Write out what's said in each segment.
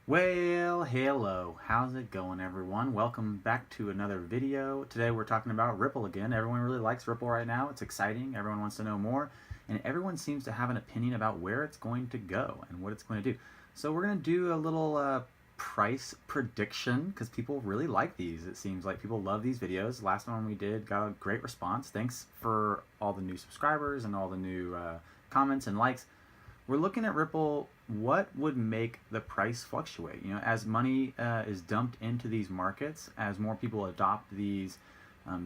Well, hello. How's it going, everyone? Welcome back to another video. Today we're talking about Ripple again. Everyone really likes Ripple right now. It's exciting. Everyone wants to know more, and everyone seems to have an opinion about where it's going to go and what it's going to do. So we're going to do a little price prediction because people really like these. It seems like people love these videos. Last one we did got a great response. Thanks for all the new subscribers and all the new comments and likes. We're looking at Ripple. What would make the price fluctuate? You know, as money is dumped into these markets, as more people adopt these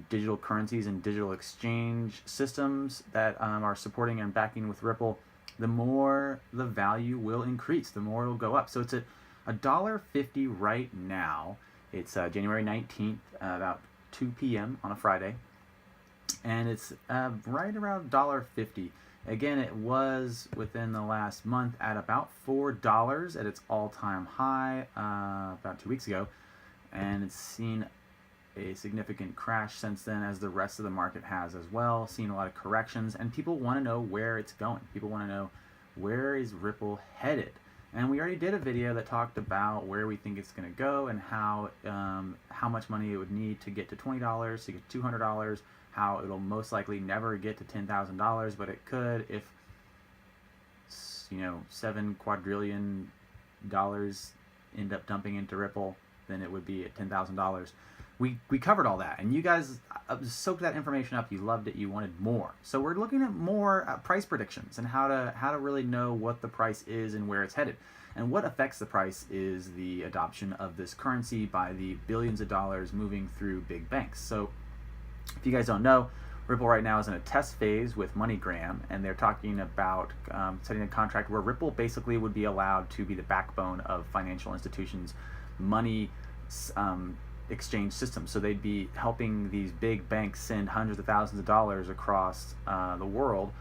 digital currencies and digital exchange systems that are supporting and backing with Ripple, the more the value will increase, the more it'll go up. So it's at $1.50 right now. It's January 19th, about 2 p.m. on a Friday, and it's right around $1.50. Again, it was within the last month at about $4 at its all-time high about 2 weeks ago, and it's seen a significant crash since then, as the rest of the market has as well, seen a lot of corrections, and people want to know where it's going. People want to know, where is Ripple headed? And we already did a video that talked about where we think it's going to go and how much money it would need to get to $20, to get to $200, how it'll most likely never get to $10,000, but it could if, you know, $7 quadrillion end up dumping into Ripple, then it would be at $10,000. We covered all that, and you guys soaked that information up. You loved it. You wanted more. So we're looking at more price predictions and how to really know what the price is and where it's headed. And what affects the price is the adoption of this currency by the billions of dollars moving through big banks. So if you guys don't know, Ripple right now is in a test phase with MoneyGram, and they're talking about setting a contract where Ripple basically would be allowed to be the backbone of financial institutions' money exchange system. So they'd be helping these big banks send hundreds of thousands of dollars across the world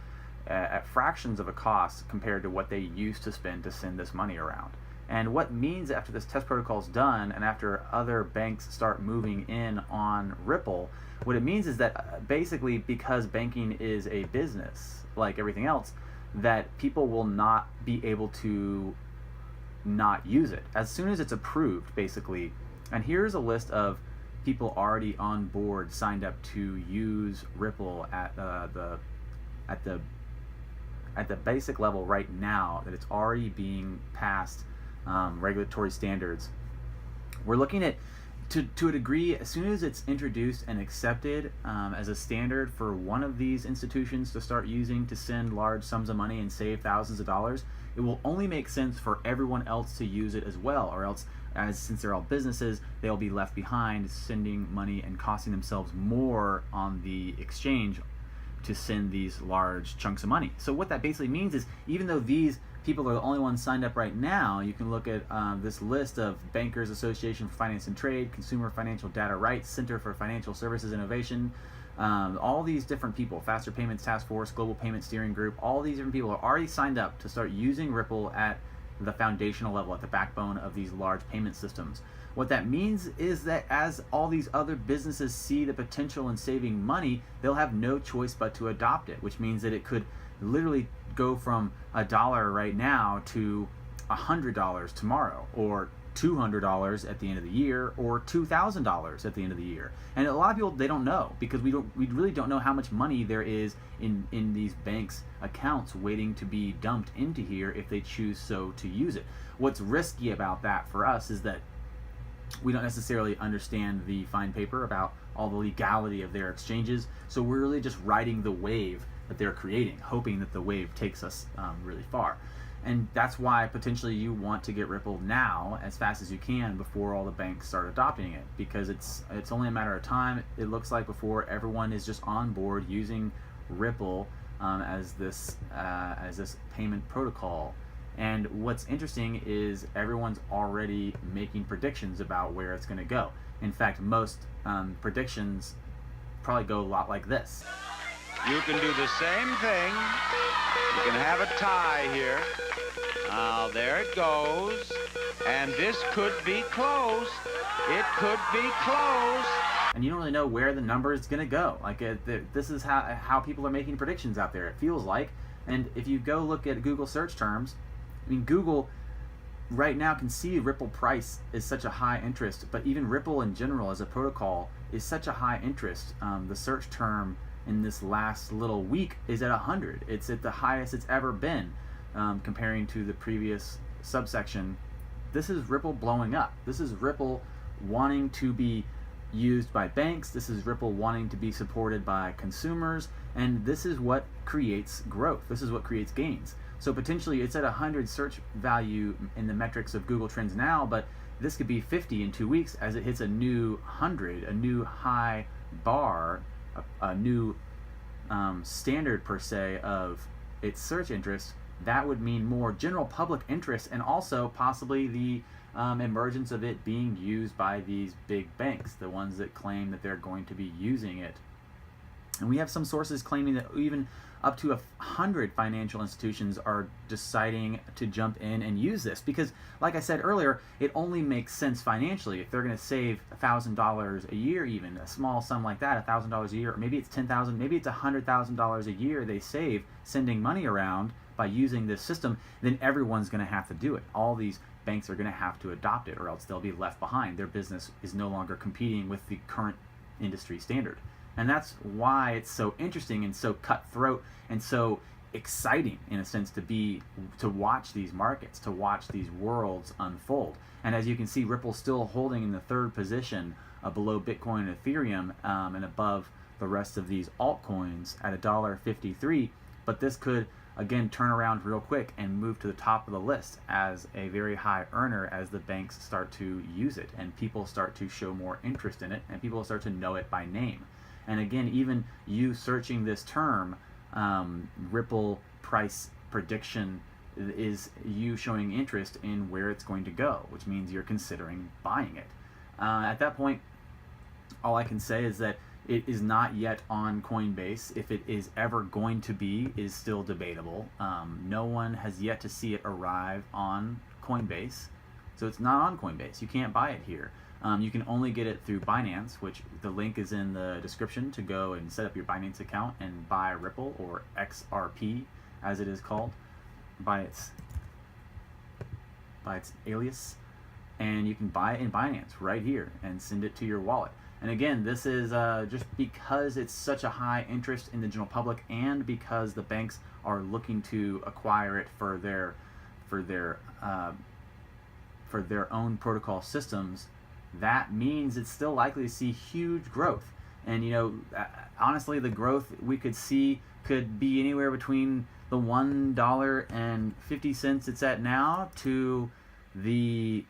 at fractions of a cost compared to what they used to spend to send this money around. And what means after this test protocol is done and after other banks start moving in on Ripple, what it means is that basically, because banking is a business like everything else, that people will not be able to not use it as soon as it's approved, basically. And here's a list of people already on board, signed up to use Ripple at the basic level right now, that it's already being passed regulatory standards. We're looking at, to a degree, as soon as it's introduced and accepted as a standard for one of these institutions to start using to send large sums of money and save thousands of dollars, it will only make sense for everyone else to use it as well, or else, since they're all businesses, they'll be left behind sending money and costing themselves more on the exchange to send these large chunks of money. So what that basically means is, even though these people are the only ones signed up right now, you can look at this list of Bankers Association for Finance and Trade, Consumer Financial Data Rights, Center for Financial Services Innovation, all these different people, Faster Payments Task Force, Global Payment Steering Group, all these different people are already signed up to start using Ripple at the foundational level, at the backbone of these large payment systems. What that means is that as all these other businesses see the potential in saving money, they'll have no choice but to adopt it, which means that it could literally go from $1 right now to $100 tomorrow, or $200 at the end of the year, or $2,000 at the end of the year. And a lot of people, they don't know, because we really don't know how much money there is in these banks' accounts waiting to be dumped into here if they choose so to use it. What's risky about that for us is that we don't necessarily understand the fine paper about all the legality of their exchanges, so we're really just riding the wave that they're creating, hoping that the wave takes us really far. And that's why potentially you want to get Ripple now as fast as you can before all the banks start adopting it, because it's only a matter of time, it looks like, before everyone is just on board using Ripple as this payment protocol. And what's interesting is everyone's already making predictions about where it's going to go. In fact, most predictions probably go a lot like this. You can do the same thing. You can have a tie here. There it goes. And this could be close. It could be close. And you don't really know where the number is going to go. Like this is how people are making predictions out there, it feels like. And if you go look at Google search terms, I mean, Google right now can see Ripple price is such a high interest, but even Ripple in general as a protocol is such a high interest. The search term in this last little week is at 100. It's at the highest it's ever been, comparing to the previous subsection. This is Ripple blowing up. This is Ripple wanting to be used by banks. This is Ripple wanting to be supported by consumers, and this is what creates growth. This is what creates gains. So potentially it's at 100 search value in the metrics of Google Trends now, but this could be 50 in 2 weeks as it hits a new 100, a new high bar, a new standard per se of its search interest. That would mean more general public interest, and also possibly the emergence of it being used by these big banks, the ones that claim that they're going to be using it. And we have some sources claiming that even up to 100 financial institutions are deciding to jump in and use this, because like I said earlier, it only makes sense financially if they're going to save $1,000 a year, even a small sum like that, $1,000 a year, or maybe it's $10,000, maybe it's $100,000 a year they save sending money around by using this system. Then everyone's going to have to do it. All these banks are going to have to adopt it, or else they'll be left behind. Their business is no longer competing with the current industry standard. And that's why it's so interesting and so cutthroat and so exciting, in a sense, to watch these markets, to watch these worlds unfold. And as you can see, Ripple's still holding in the third position, below Bitcoin and Ethereum, and above the rest of these altcoins at $1.53. But this could again turn around real quick and move to the top of the list as a very high earner as the banks start to use it and people start to show more interest in it and people start to know it by name. And again, even you searching this term, Ripple price prediction, is you showing interest in where it's going to go, which means you're considering buying it. At that point, all I can say is that it is not yet on Coinbase. If it is ever going to be is still debatable. No one has yet to see it arrive on Coinbase. So it's not on Coinbase. You can't buy it here. You can only get it through Binance, which the link is in the description to go and set up your Binance account and buy Ripple, or XRP as it is called, by its alias. And you can buy it in Binance right here and send it to your wallet. And again, this is just because it's such a high interest in the general public, and because the banks are looking to acquire it for their own protocol systems. That means it's still likely to see huge growth. And you know, honestly, the growth we could see could be anywhere between the $1.50 it's at now to the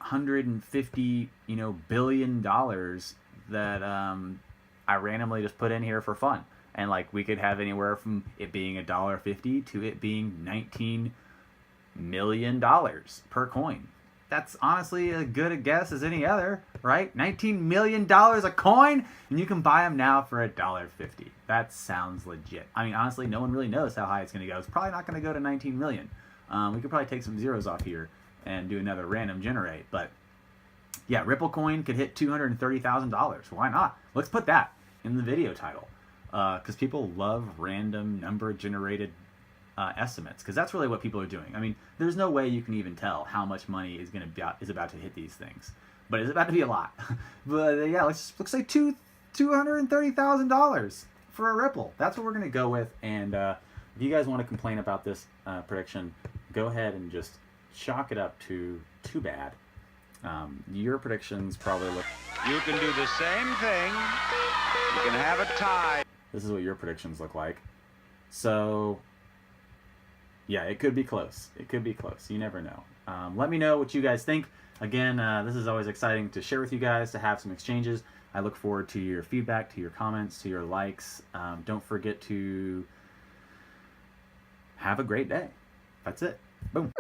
$150 billion that I randomly just put in here for fun. And like, we could have anywhere from it being $1.50 to it being $19 million per coin. That's honestly as good a guess as any other, right? $19 million a coin, and you can buy them now for $1.50. That sounds legit. I mean, honestly, no one really knows how high it's going to go. It's probably not going to go to 19 million. We could probably take some zeros off here and do another random generate. But yeah, Ripple coin could hit $230,000. Why not? Let's put that in the video title, because people love random number generated estimates, because that's really what people are doing. I mean, there's no way you can even tell how much money is about to hit these things, but it's about to be a lot. But yeah, let's say $230,000 for a Ripple. That's what we're gonna go with. And if you guys want to complain about this prediction, go ahead and just chalk it up to too bad. Your predictions probably look. You can do the same thing. You can have a tie. This is what your predictions look like. So yeah, it could be close. It could be close. You never know. Let me know what you guys think. Again, this is always exciting to share with you guys, to have some exchanges. I look forward to your feedback, to your comments, to your likes. Don't forget to have a great day. That's it. Boom.